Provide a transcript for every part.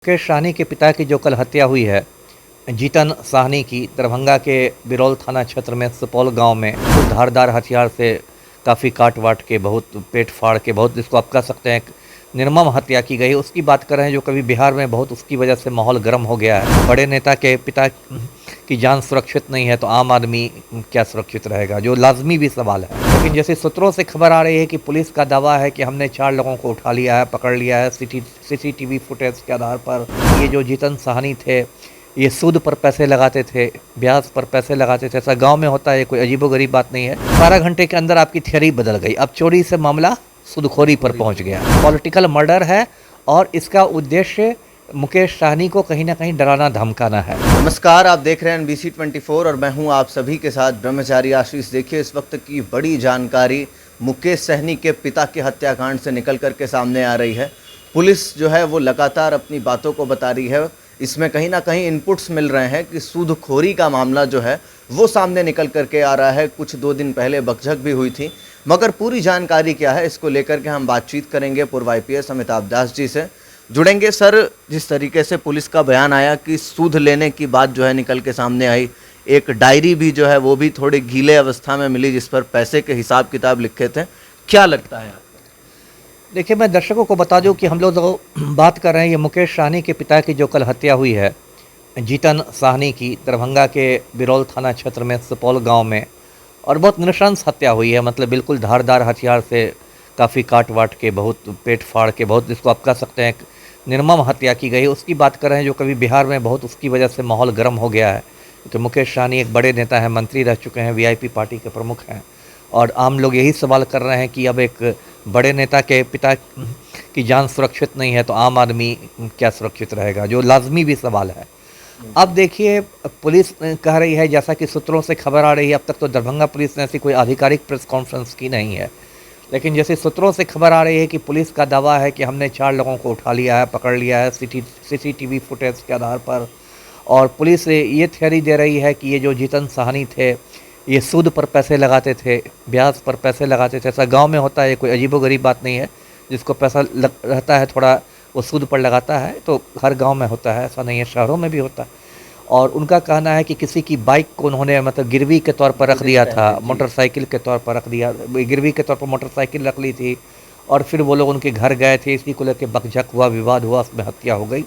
मुकेश सहनी के पिता की जो कल हत्या हुई है, जीतन सहनी की, दरभंगा के बिरौल थाना क्षेत्र में सुपौल गांव में धारदार हथियार से काफ़ी काट वाट के, बहुत पेट फाड़ के, बहुत जिसको आप कह सकते हैं निर्मम हत्या की गई। उसकी बात कर रहे हैं जो कभी बिहार में बहुत उसकी वजह से माहौल गर्म हो गया है। बड़े नेता के पिता की जान सुरक्षित नहीं है तो आम आदमी क्या सुरक्षित रहेगा, जो लाजमी भी सवाल है। लेकिन जैसे सूत्रों से खबर आ रही है कि पुलिस का दावा है कि हमने 4 लोगों को उठा लिया है, पकड़ लिया है सीसीटीवी फुटेज के आधार पर। ये जो जीतन सहनी थे, ये सूद पर पैसे लगाते थे, ब्याज पर पैसे लगाते थे। ऐसा गांव में होता है, कोई अजीबोगरीब बात नहीं है। 12 घंटे के अंदर आपकी थियरी बदल गई। अब चोरी से मामला सूदखोरी पर पहुंच गया। पॉलिटिकल मर्डर है और इसका उद्देश्य मुकेश सहनी को कहीं ना कहीं डराना धमकाना है। नमस्कार, आप देख रहे हैं NBC 24 और मैं हूं आप सभी के साथ ब्रह्मचारी आशीष। देखिए, इस वक्त की बड़ी जानकारी मुकेश सहनी के पिता के हत्याकांड से निकल करके सामने आ रही है। पुलिस जो है वो लगातार अपनी बातों को बता रही है। इसमें कहीं ना कहीं इनपुट्स मिल रहे हैं कि सूदखोरी का मामला जो है वो सामने निकल करके आ रहा है। कुछ 2 दिन पहले बकझक भी हुई थी, मगर पूरी जानकारी क्या है इसको लेकर के हम बातचीत करेंगे पूर्व IPS अमिताभ दास जी से। जुड़ेंगे सर। जिस तरीके से पुलिस का बयान आया कि सूद लेने की बात जो है निकल के सामने आई, एक डायरी भी जो है वो भी थोड़ी गीले अवस्था में मिली जिस पर पैसे के हिसाब किताब लिखे थे। क्या लगता है आपको? देखिए, मैं दर्शकों को बता दूं कि हम लोग जो बात कर रहे हैं, ये मुकेश सहनी के पिता की जो कल हत्या हुई है, जीतन सहनी की, दरभंगा के बिरौल थाना क्षेत्र में सुपौल गांव में, और बहुत नृशंस हत्या हुई है। मतलब बिल्कुल धारदार हथियार से काफ़ी काट वाट के, बहुत पेट फाड़ के, बहुत जिसको आप कह सकते हैं निर्मम हत्या की गई। उसकी बात कर रहे हैं जो कभी बिहार में बहुत उसकी वजह से माहौल गर्म हो गया है। तो मुकेश सहनी एक बड़े नेता हैं, मंत्री रह चुके हैं, VIP पार्टी के प्रमुख हैं, और आम लोग यही सवाल कर रहे हैं कि अब एक बड़े नेता के पिता की जान सुरक्षित नहीं है तो आम आदमी क्या सुरक्षित रहेगा, जो लाजमी भी सवाल है। अब देखिए, पुलिस कह रही है, जैसा कि सूत्रों से खबर आ रही है, अब तक तो दरभंगा पुलिस ने ऐसी कोई आधिकारिक प्रेस कॉन्फ्रेंस की नहीं है, लेकिन जैसे सूत्रों से खबर आ रही है कि पुलिस का दावा है कि हमने 4 लोगों को उठा लिया है, पकड़ लिया है सीसीटीवी फुटेज के आधार पर। और पुलिस ये थियरी दे रही है कि ये जो जीतन सहनी थे, ये सूद पर पैसे लगाते थे, ब्याज पर पैसे लगाते थे। ऐसा गांव में होता है, कोई अजीबोगरीब बात नहीं है। जिसको पैसा रहता है थोड़ा, वो सूद पर लगाता है, तो हर गांव में होता है, ऐसा नहीं है, शहरों में भी होता है। और उनका कहना है कि किसी की बाइक को उन्होंने मतलब गिरवी के तौर पर रख दिया था, मोटरसाइकिल के तौर पर रख दिया, गिरवी के तौर पर मोटरसाइकिल रख ली थी, और फिर वो लोग उनके घर गए थे, इसी को लेकर बकझक हुआ, विवाद हुआ, उसमें हत्या हो गई।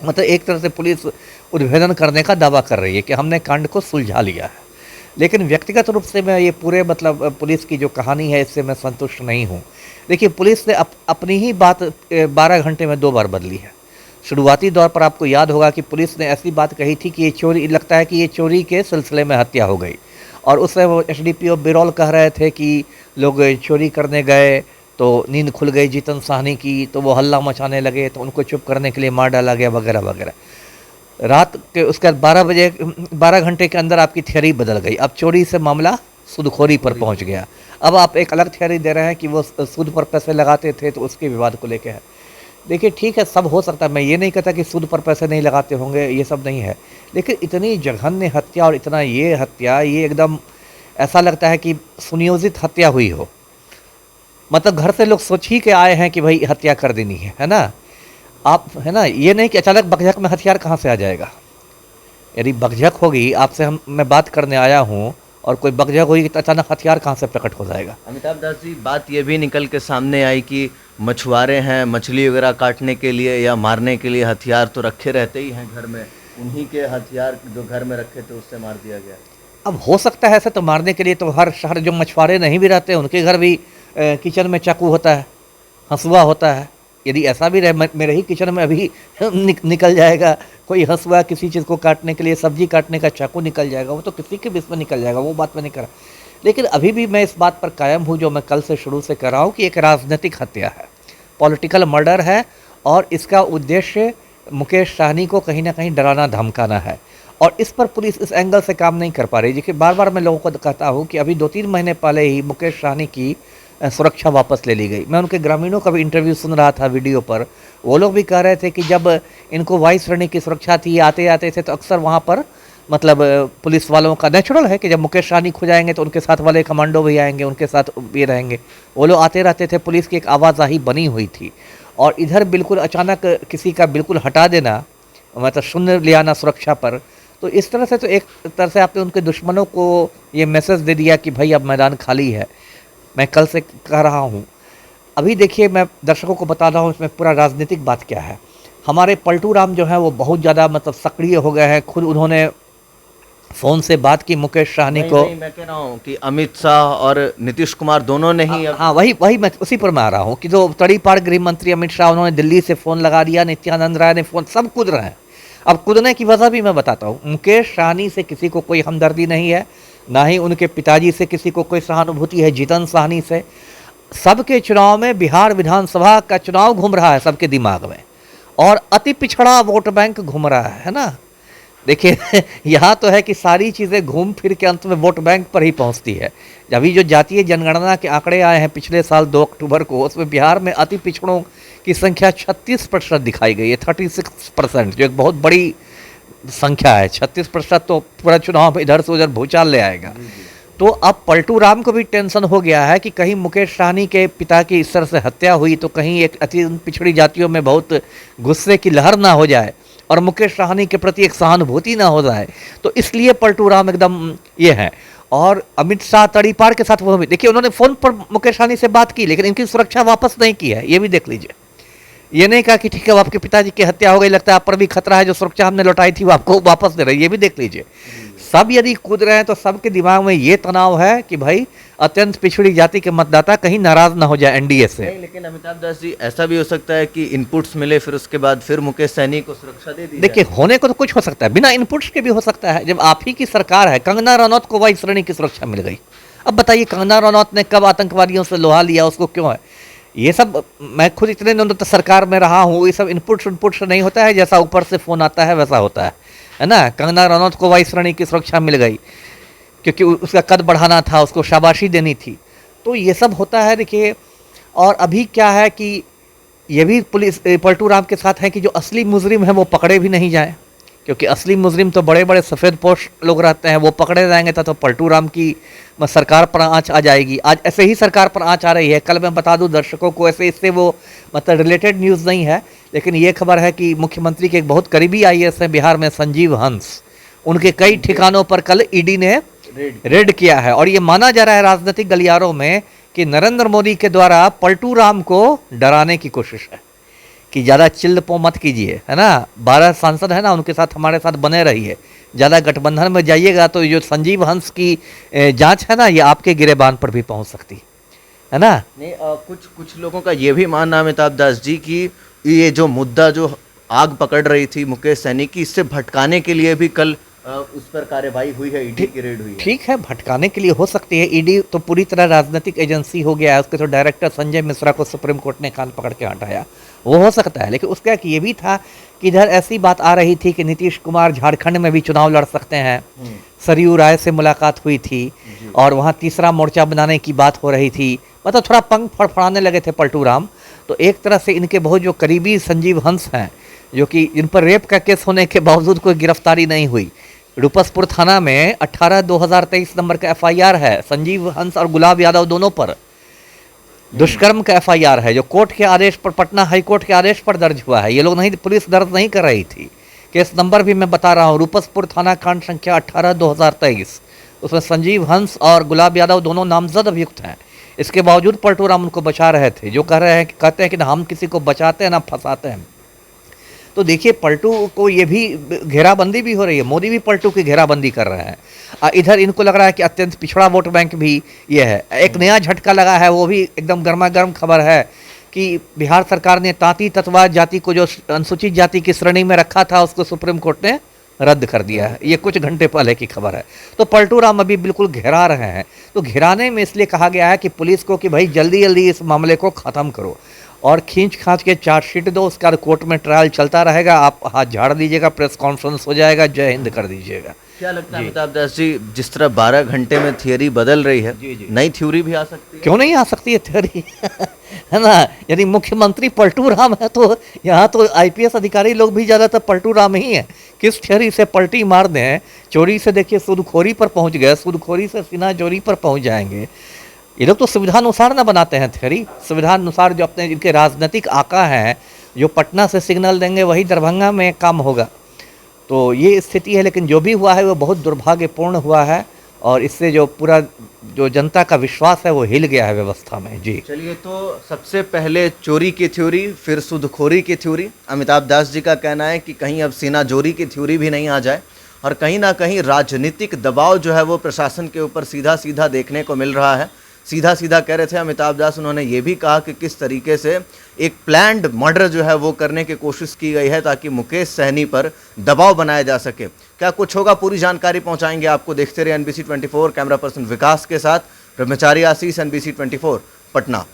मतलब एक तरह से पुलिस उद्भेदन करने का दावा कर रही है कि हमने कांड को सुलझा लिया है। लेकिन व्यक्तिगत रूप से मैं ये पूरे मतलब पुलिस की जो कहानी है, इससे मैं संतुष्ट नहीं हूँ। देखिए, पुलिस ने अपनी ही बात 12 घंटे में 2 बार बदली है। शुरुआती दौर पर आपको याद होगा कि पुलिस ने ऐसी बात कही थी कि ये चोरी, लगता है कि ये चोरी के सिलसिले में हत्या हो गई, और उससे वो SDPO बिरौल कह रहे थे कि लोग चोरी करने गए तो नींद खुल गई जीतन सहनी की, तो वो हल्ला मचाने लगे, तो उनको चुप करने के लिए मार डाला गया, वगैरह वगैरह। रात के उसके बाद 12 घंटे के अंदर आपकी थियरी बदल गई। अब चोरी से मामला सूदखोरी पर पहुंच गया। अब आप एक अलग थियरी दे रहे हैं कि वो सूद पर पैसे लगाते थे, तो उसके विवाद को लेकर है। देखिए, ठीक है, सब हो सकता है, मैं ये नहीं कहता कि सूद पर पैसे नहीं लगाते होंगे, ये सब नहीं है, लेकिन इतनी जघन्य हत्या और इतना ये हत्या, ये एकदम ऐसा लगता है कि सुनियोजित हत्या हुई हो। मतलब घर से लोग सोच ही के आए हैं कि भाई हत्या कर देनी है ना। आप, है ना, ये नहीं कि अचानक बकझक में हथियार कहाँ से आ जाएगा। यदि बकझक होगी, आपसे मैं बात करने आया हूँ और कोई बकझक होगी तो अचानक हथियार कहाँ से प्रकट हो जाएगा। अमिताभ दास जी, बात ये भी निकल के सामने आई कि मछुआरे हैं, मछली वगैरह काटने के लिए या मारने के लिए हथियार तो रखे रहते ही हैं घर में। उन्हीं के हथियार जो घर में रखे थे उससे मार दिया गया। अब हो सकता है ऐसे, तो मारने के लिए तो हर शहर जो मछुआरे नहीं भी रहते उनके घर भी किचन में चाकू होता है, हंसुआ होता है। यदि ऐसा भी रहे, मेरे ही किचन में अभी निकल जाएगा कोई हंसुआ, किसी चीज़ को काटने के लिए, सब्जी काटने का चाकू निकल जाएगा, वो तो किसी के भी इसमें निकल जाएगा, वो बात मैं नहीं कर रहा। लेकिन अभी भी मैं इस बात पर कायम हूँ, जो मैं कल से शुरू से कर रहा हूँ, कि एक राजनीतिक हत्या है, पॉलिटिकल मर्डर है, और इसका उद्देश्य मुकेश सहनी को कहीं ना कहीं डराना धमकाना है। और इस पर पुलिस इस एंगल से काम नहीं कर पा रही। देखिए, बार बार मैं लोगों को कहता हूँ कि अभी 2-3 महीने पहले ही मुकेश सहनी की सुरक्षा वापस ले ली गई। मैं उनके ग्रामीणों का भी इंटरव्यू सुन रहा था वीडियो पर। वो लोग भी कह रहे थे कि जब इनको वायु श्रेणी की सुरक्षा थी, आते आते थे, तो अक्सर वहाँ पर मतलब पुलिस वालों का नेचुरल है कि जब मुकेश सहनी खो जाएंगे तो उनके साथ वाले कमांडो भी आएंगे, उनके साथ ये रहेंगे। वो लोग आते रहते थे, पुलिस की एक आवाजाही बनी हुई थी। और इधर बिल्कुल अचानक किसी का बिल्कुल हटा देना, मतलब शून्य ले आना सुरक्षा पर। तो इस तरह से तो एक तरह से आपने उनके दुश्मनों को ये मैसेज दे दिया कि भाई अब मैदान खाली है। मैं कल से कह रहा हूँ, अभी देखिए मैं दर्शकों को बता रहा हूँ इसमें पूरा राजनीतिक बात क्या है। हमारे पलटू राम जो है वो बहुत ज़्यादा मतलब सक्रिय हो गए हैं। खुद उन्होंने फ़ोन से बात की मुकेश सहनी को। नहीं, मैं कह रहा हूँ कि अमित शाह और नीतीश कुमार दोनों ने ही हाँ, वही वही मैं उसी पर मैं आ रहा हूँ कि जो तड़ीपार गृह मंत्री अमित शाह, उन्होंने दिल्ली से फ़ोन लगा दिया, नित्यानंद राय ने फ़ोन, सब कूद रहे हैं। अब कूदने की वजह भी मैं बताता हूँ। मुकेश सहनी से किसी को कोई हमदर्दी नहीं है, ना ही उनके पिताजी से किसी को कोई सहानुभूति है जीतन सहनी से। सबके चुनाव में बिहार विधानसभा का चुनाव घूम रहा है सबके दिमाग में, और अति पिछड़ा वोट बैंक घूम रहा है ना। देखिए यहाँ तो है कि सारी चीज़ें घूम फिर के अंत में वोट बैंक पर ही पहुँचती है। अभी जो जातीय जनगणना के आंकड़े आए हैं पिछले साल 2 अक्टूबर को, उसमें बिहार में अति पिछड़ों की संख्या 36% दिखाई गई है, 36%, जो एक बहुत बड़ी संख्या है। 36% तो पूरा चुनाव में इधर से उधर भूचाल ले आएगा। तो अब पलटू राम को भी टेंशन हो गया है कि कहीं मुकेश सहनी के पिता की इस तरह से हत्या हुई तो कहीं एक अति पिछड़ी जातियों में बहुत गुस्से की लहर ना हो जाए और मुकेश सहनी के प्रति एक सहानुभूति ना हो जाए। तो इसलिए पलटू राम एकदम ये है। और अमित शाह तड़ीपार के साथ वो भी देखिए, उन्होंने फ़ोन पर मुकेश सहनी से बात की, लेकिन इनकी सुरक्षा वापस नहीं की है, ये भी देख लीजिए। ये नहीं कहा कि ठीक है, आपके पिताजी की हत्या हो गई, लगता है आप पर भी खतरा है, जो सुरक्षा हमने लौटाई थी वो आपको वापस दे रहे हैं, ये भी देख लीजिए। सब यदि कूद रहे हैं तो सबके दिमाग में ये तनाव है कि भाई अत्यंत पिछड़ी जाति के मतदाता कहीं नाराज ना हो जाए एनडीए से। नहीं, लेकिन अमिताभ दास जी, ऐसा भी हो सकता है कि इनपुट्स मिले, फिर उसके बाद फिर मुकेश सहनी को सुरक्षा दे दी देखिए, होने को तो कुछ हो सकता है, बिना इनपुट्स के भी हो सकता है। जब आप ही की सरकार है, कंगना रनौत को वायु श्रेणी की सुरक्षा मिल गई। अब बताइए कंगना रनौत ने कब आतंकवादियों से लोहा लिया, उसको क्यों है ये सब। मैं खुद इतने दिनों तक सरकार में रहा हूँ, ये सब इनपुट्स नहीं होता है, जैसा ऊपर से फ़ोन आता है वैसा होता है ना। कंगना रनौत को वायु श्रेणी की सुरक्षा मिल गई क्योंकि उसका कद बढ़ाना था, उसको शाबाशी देनी थी। तो ये सब होता है देखिए। और अभी क्या है कि ये भी पुलिस पलटू राम के साथ है कि जो असली मुजरिम है वो पकड़े भी नहीं जाए, क्योंकि असली मुजरिम तो बड़े बड़े सफ़ेद पोश लोग रहते हैं, वो पकड़े जाएंगे तो पलटू राम की सरकार पर आँच आ जाएगी। आज ऐसे ही सरकार पर आँच आ रही है। कल मैं बता दूं दर्शकों को, ऐसे इससे वो मतलब रिलेटेड न्यूज़ नहीं है, लेकिन ये खबर है कि मुख्यमंत्री के एक बहुत करीबी आईएएस हैं बिहार में, संजीव हंस, उनके कई ठिकानों पर कल ईडी ने रेड किया है। और ये माना जा रहा है राजनीतिक गलियारों में कि नरेंद्र मोदी के द्वारा पलटू राम को डराने की कोशिश है कि ज़्यादा चिल्लपो मत कीजिए, है ना। 12 सांसद है ना, उनके साथ हमारे साथ बने रहिए, ज़्यादा गठबंधन में जाइएगा तो जो संजीव हंस की जांच है ना, ये आपके गिरेबान पर भी पहुंच सकती है ना। नहीं, कुछ लोगों का ये भी मानना है अमिताभ दास जी कि ये जो मुद्दा जो आग पकड़ रही थी मुकेश सहनी की, इससे भटकाने के लिए भी कल उस पर कार्रवाई हुई है, ईडी की रेड हुई है। ठीक है, भटकाने के लिए हो सकती है। ईडी तो पूरी तरह राजनीतिक एजेंसी हो गया है, उसके तो डायरेक्टर संजय मिश्रा को सुप्रीम कोर्ट ने कान पकड़ के हटाया, वो हो सकता है। लेकिन उसका ये भी था कि इधर ऐसी बात आ रही थी कि नीतीश कुमार झारखंड में भी चुनाव लड़ सकते हैं। सरयू राय से मुलाकात हुई थी और वहाँ तीसरा मोर्चा बनाने की बात हो रही थी। मतलब थोड़ा पंख फड़फड़ाने लगे थे पलटू राम। तो एक तरह से इनके बहुत जो करीबी संजीव हंस हैं, जो कि जिन पर रेप का केस होने के बावजूद कोई गिरफ्तारी नहीं हुई, रूपसपुर थाना में 18/2023 नंबर का एफआईआर है संजीव हंस और गुलाब यादव दोनों पर। दुष्कर्म का एफआईआर है जो कोर्ट के आदेश पर, पटना हाई कोर्ट के आदेश पर दर्ज हुआ है। ये लोग नहीं, पुलिस दर्ज नहीं कर रही थी। केस नंबर भी मैं बता रहा हूँ, रूपसपुर थाना कांड संख्या 18/2023। उसमें संजीव हंस और गुलाब यादव दोनों नामजद अभियुक्त हैं। इसके बावजूद पलटू राम उनको बचा रहे थे, जो कहते हैं कि ना हम किसी को बचाते हैं ना फंसाते हैं। तो देखिए, पलटू को ये भी घेराबंदी भी हो रही है, मोदी भी पलटू की घेराबंदी कर रहे हैं। इधर इनको लग रहा है कि अत्यंत पिछड़ा वोट बैंक भी ये है। एक नया झटका लगा है, वो भी एकदम गर्मा गर्म खबर है कि बिहार सरकार ने तांती तत्वा जाति को जो अनुसूचित जाति की श्रेणी में रखा था, उसको सुप्रीम कोर्ट ने रद्द कर दिया है। ये कुछ घंटे पहले की खबर है। तो पलटू राम अभी बिल्कुल घेरा रहे हैं। तो घेराने में इसलिए कहा गया है कि पुलिस को कि भाई जल्दी जल्दी इस मामले को ख़त्म करो और खींच खांच के चार्जशीट दो, उसका कोर्ट में ट्रायल चलता रहेगा, आप हाथ झाड़ दीजिएगा, प्रेस कॉन्फ्रेंस हो जाएगा, जय हिंद कर दीजिएगा। क्या लगता है अमिताभ दास जी, जिस तरह 12 घंटे में थियरी बदल रही है, नई थ्योरी भी आ सकती है? क्यों नहीं आ सकती है थ्योरी है ना। यदि मुख्यमंत्री पलटू राम है तो यहाँ तो आईपीएस अधिकारी लोग भी ज़्यादातर पलटू राम ही है। किस थ्योरी से पलटी मार दें। चोरी से देखिए सूदखोरी पर पहुँच गए, सूदखोरी से सीना चोरी पर पहुँच जाएंगे। ये लोग तो सुविधानुसार ना बनाते हैं थ्योरी, सुविधानुसार जो अपने जिनके राजनीतिक आका हैं, जो पटना से सिग्नल देंगे वही दरभंगा में काम होगा। तो ये स्थिति है, लेकिन जो भी हुआ है वो बहुत दुर्भाग्यपूर्ण हुआ है और इससे जो पूरा जो जनता का विश्वास है वो हिल गया है व्यवस्था में। जी चलिए, तो सबसे पहले चोरी की थ्योरी, फिर सूदखोरी की थ्योरी। अमिताभ दास जी का कहना है कि कहीं अब सीना जोरी की थ्योरी भी नहीं आ जाए और कहीं ना कहीं राजनीतिक दबाव जो है वो प्रशासन के ऊपर सीधा सीधा देखने को मिल रहा है। सीधा सीधा कह रहे थे अमिताभ दास, उन्होंने ये भी कहा कि किस तरीके से एक प्लान्ड मर्डर जो है वो करने की कोशिश की गई है ताकि मुकेश सहनी पर दबाव बनाया जा सके। क्या कुछ होगा, पूरी जानकारी पहुंचाएंगे आपको। देखते रहिए NBC 24, कैमरा पर्सन विकास के साथ ब्रह्मचारी आशीष, NBC 24 पटना।